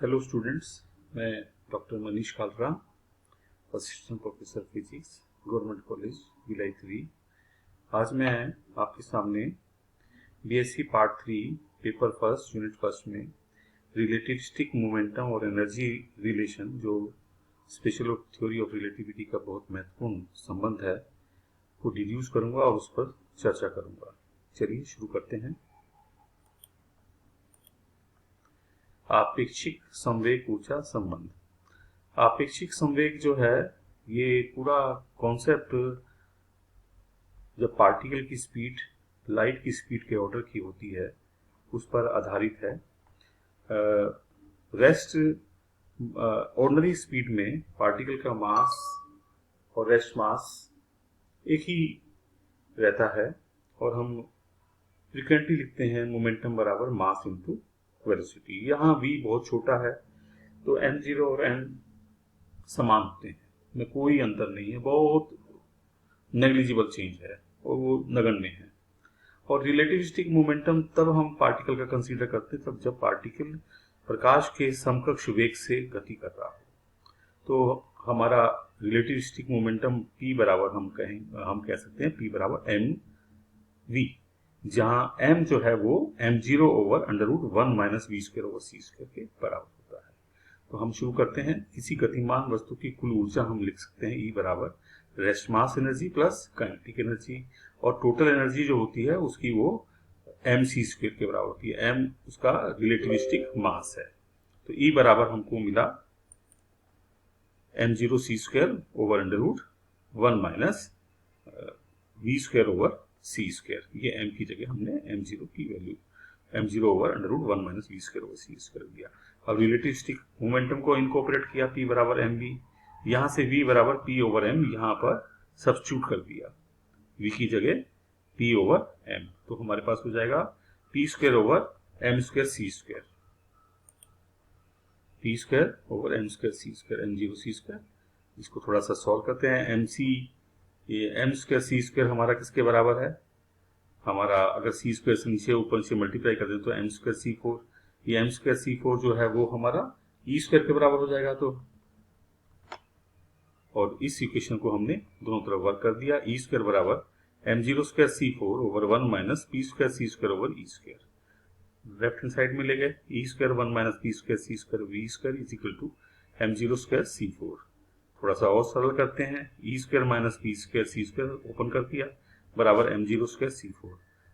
Hello students, मैं doctor Manish Kalra, assistant professor physics, government college Bhilai 3। आज मैं आपके सामने BSc part 3 paper first unit first में रिलेटिविस्टिक मोमेंटम और एनर्जी रिलेशन, जो स्पेशल थ्योरी ऑफ रिलेटिविटी का बहुत महत्वपूर्ण संबंध है, को डिड्यूस करूंगा और उस पर चर्चा करूंगा। चलिए शुरू करते हैं। आपेक्षिक संवेग ऊर्जा संबंध। आपेक्षिक संवेग जो है, ये पूरा कॉन्सेप्ट जब पार्टिकल की स्पीड लाइट की स्पीड के ऑर्डर की होती है उस पर आधारित है। रेस्ट ऑर्डिनरी स्पीड में पार्टिकल का मास और रेस्ट मास एक ही रहता है और हम फ्रीक्वेंटली लिखते हैं मोमेंटम बराबर मास इनटू वेलोसिटी। यहाँ v बहुत छोटा है तो m0 और m समान होते हैं, में कोई अंतर नहीं है, बहुत नेग्लिजिबल चेंज है और वो नगण्य है। और रिलेटिविस्टिक मोमेंटम तब हम पार्टिकल का कंसीडर करते हैं तब जब पार्टिकल प्रकाश के समकक्ष वेग से गति कर रहा हो। तो हमारा रिलेटिविस्टिक मोमेंटम p बराबर हम कह सकते हैं p बराबर mv, जहां m जो है वो m0 over √1 minus v square over c square के बराबर होता है। तो हम शुरू करते हैं। किसी गतिमान वस्तु की कुल ऊर्जा हम लिख सकते हैं E बराबर rest mass energy plus kinetic energy, और टोटल एनर्जी जो होती है उसकी वो mc स्क्वायर के बराबर होती है। m उसका रिलेटिविस्टिक मास है। तो E बराबर हमको मिला m0 c square over √1 minus v square over c square. ये m की जगह हमने m0 की value m0 over √1 minus v square over c square दिया। अब रिलेटिविस्टिक मोमेंटम को इनकॉर्पोरेट किया, p बराबर mv, यहां से v बराबर p ओवर m यहां पर सब्स्टिट्यूट कर दिया, v की जगह p ओवर m। तो हमारे पास हो जाएगा p square over m square c square, p square over m square c square, m0 c square. इसको थोड़ा सा सॉल्व करते हैं। mc ये m स्क्वायर c स्क्वायर हमारा किसके बराबर है? हमारा अगर c स्क्वायर से नीचे ऊपर से मल्टीप्लाई कर दें तो m स्क्वायर c4, ये m स्क्वायर c4 जो है वो हमारा e स्क्वायर के बराबर हो जाएगा। तो और इस इक्वेशन को हमने दोनों तरफ वर्क कर दिया। e स्क्वायर बराबर m0 square c4 over 1 minus p square c square over e square. Left hand side में ले गए, e square 1 minus p square c square v square is equal to m0 square c4। थोड़ा सा और सरल करते हैं, e square minus p square c square open कर दिया बराबर m0 स्क्वायर c4।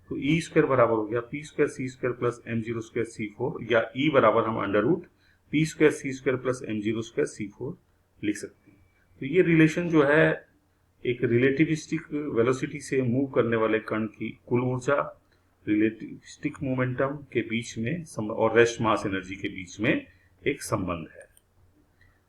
तो e स्क्वायर बराबर हो गया p square c square plus m0 square c4, या e बराबर हम under root p square c square plus m0 square c4 लिख सकते हैं। तो ये रिलेशन जो है एक रिलेटिविस्टिक वेलोसिटी से मूव करने वाले कण की कुल ऊर्जा, रिलेटिविस्टिक मोमेंटम के बीच में और रेस्ट मास एनर्जी के बीच में एक संबंध है।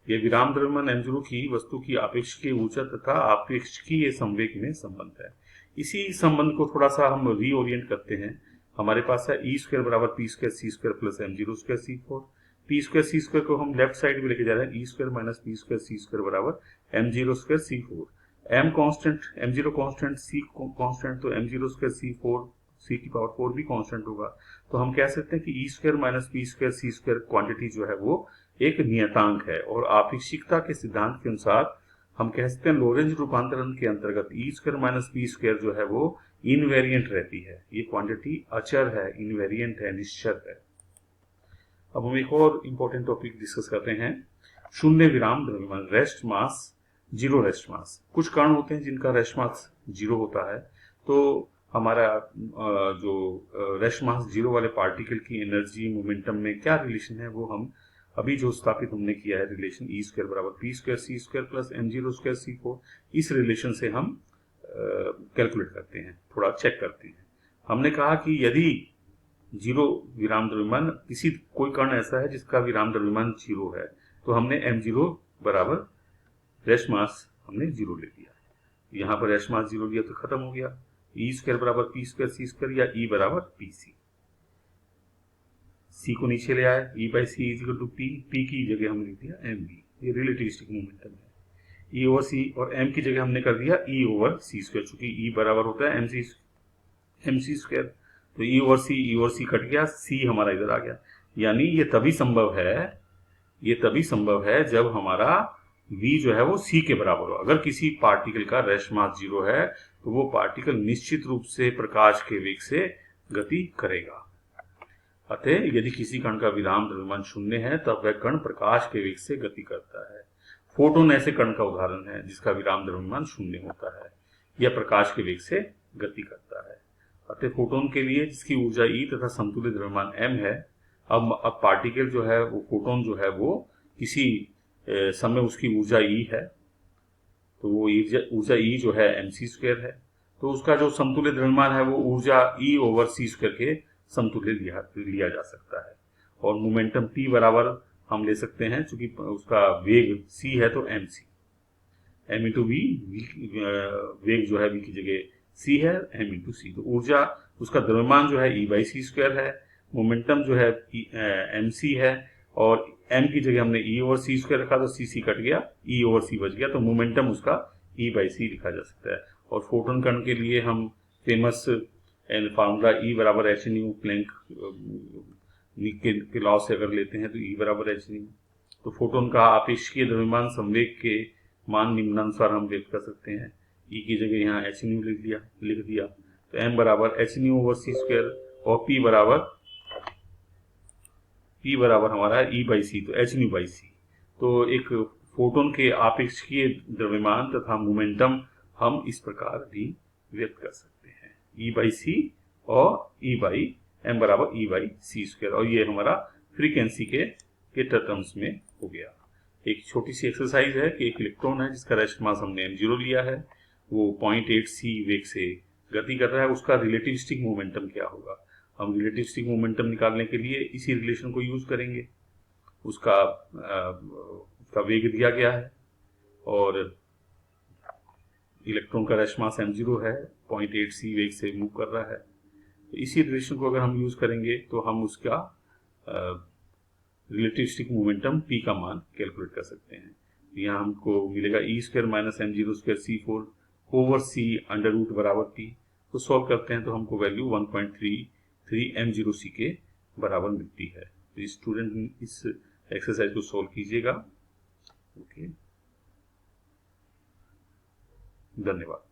ये विराम द्रव्यमान m0 की वस्तु की आपेक्षिकीय ऊर्जा तथा आपेक्षिकीय संवेग में संबंध है। इसी संबंध को थोड़ा सा हम रीओरिएंट करते हैं। हमारे पास है e स्क्वायर बराबर p square c square plus m0 square c4। p square c square को हम लेफ्ट साइड में लेके जा रहे हैं, e square minus p square c square बराबर m0 square c4। m constant, m0 constant, c constant, तो m0 स्क्वायर c4 c की पावर 4 भी कांस्टेंट होगा। तो हम कह सकते हैं कि e square minus p square c square quantity जो है वो एक नियतांक है, और आपेक्षिकता के सिद्धांत के अनुसार हम कह सकते हैं लोरेंज रूपांतरण के अंतर्गत e square minus p square जो है वो इनवेरिएंट रहती है। ये क्वांटिटी अचर है, इनवेरिएंट है, निश्चर है। अब हम एक और इंपॉर्टेंट टॉपिक डिस्कस करते हैं, शून्य विराम द्रव्यमान, rest mass, zero rest mass. कुछ कण होते हैं जिनका रेस्ट मास जीरो होता है, तो हमारा जो रेस्ट मास जीरो वाले पार्टिकल की एनर्जी मोमेंटम में क्या रिलेशन है वो हम अभी जो स्थापित हमने किया है रिलेशन, e स्क्वायर बराबर p square c square plus m0 square c4, इस रिलेशन से हम कैलकुलेट करते हैं, थोड़ा चेक करते हैं। हमने कहा कि यदि जीरो विराम द्रव्यमान, किसी कोई कण ऐसा है जिसका विराम द्रव्यमान जीरो है, तो हमने m0 बराबर रेस्ट मास हमने जीरो ले लिया। यहाँ पर रेस्ट मास जीरो लिया तो खत्म हो गया। e स्क्वायर बराबर p स्क्वायर c स्क्वायर, या e बराबर pc, c को नीचे ले आया, e by c is equal to p, p की जगह हमने लिख दिया mv, ये रिलेटिविस्टिक मोमेंटम है। e ओवर c और m की जगह हमने कर दिया e ओवर c स्क्वायर, चूंकि e बराबर होता है mc स्क्वायर, तो e ओवर c कट गया, c हमारा इधर आ गया। यानी ये तभी संभव है ये तभी संभव है जब हमारा v जो है वो c के बराबर हो। अगर किसी पार्टिकल का रेस्ट मास 0 है तो वो पार्टिकल निश्चित रूप से प्रकाश के वेग से गति करेगा। अतः यदि किसी कण का विराम द्रव्यमान 0 है तब वह कण प्रकाश के वेग से गति करता है। फोटोन ऐसे कण का उदाहरण है जिसका विराम द्रव्यमान 0 होता है। यह प्रकाश के वेग से गति करता है। अतः फोटोन के लिए जिसकी ऊर्जा E तथा समतुल्य द्रव्यमान m है, अब पार्टिकल जो है वो फोटोन जो है वो किसी समय उसकी ऊर्जा E है, तो वो ऊर्जा E जो है mc² है, तो उसका जो समतुल्य द्रव्यमान है वो ऊर्जा E ओवर c² के समतुल्य लिया जा सकता है। और मोमेंटम T बराबर हम ले सकते हैं, चूंकि उसका वेग c है तो mc, m इंटू वी, वेग जो है v की जगह c है, m इंटू सी। तो ऊर्जा उसका द्रव्यमान जो है E/c² है, मोमेंटम जो है mc है, और m की जगह हमने E ओवर c² रखा तो c कट गया, E ओवर c बच गया, तो मोमेंटम उसका E/c लिखा जा सकता है। और फोटोन कण के लिए हम फेमस फार्मूला E बराबर h न्यू प्लैंक के लॉ से अगर लेते हैं तो E बराबर h न्यू। तो फोटोन का आपेक्षिकीय द्रव्यमान संवेग के मान निम्नानुसार हम व्यक्त कर सकते हैं। E की जगह यहाँ h न्यू लिख दिया, तो m बराबर h न्यू ओवर c² और p बराबर हमारा E/c, तो h न्यू बाई c। तो एक फोटोन के आपेक्षिकीय द्रव्यमान तथा मोमेंटम हम इस प्रकार भी व्यक्त कर सकते हैं, E/c और m बराबर E/c²। और ये हमारा फ्रीक्वेंसी के टर्म्स में हो गया। एक छोटी सी एक्सरसाइज है कि एक इलेक्ट्रॉन है जिसका रेस्ट मास हमने m0 लिया है, वो 0.8c वेग से गति कर रहा है, उसका रिलेटिविस्टिक मोमेंटम क्या होगा। हम रिलेटिविस्टिक मोमेंटम निकालने के लिए इसी रिलेशन को यूज करेंगे। उसका वेग दिया गया है और इलेक्ट्रॉन का रेस्ट मास m0 है, 0.8c वेग से मूव कर रहा है। तो इसी रिलेशन को अगर हम यूज करेंगे तो हम उसका रिलेटिविस्टिक मोमेंटम p का मान कैलकुलेट कर सकते हैं। यहाँ हमको मिलेगा E² minus m0² c4 over c under root बराबर t। तो सॉल्व करते हैं तो हमको वैल्यू 1.33 m0c के बराबर मिलती है। तो स्टूडेंट इस एक्सरसाइज को सॉल्व कीजिएगा। ओके, धन्यवाद।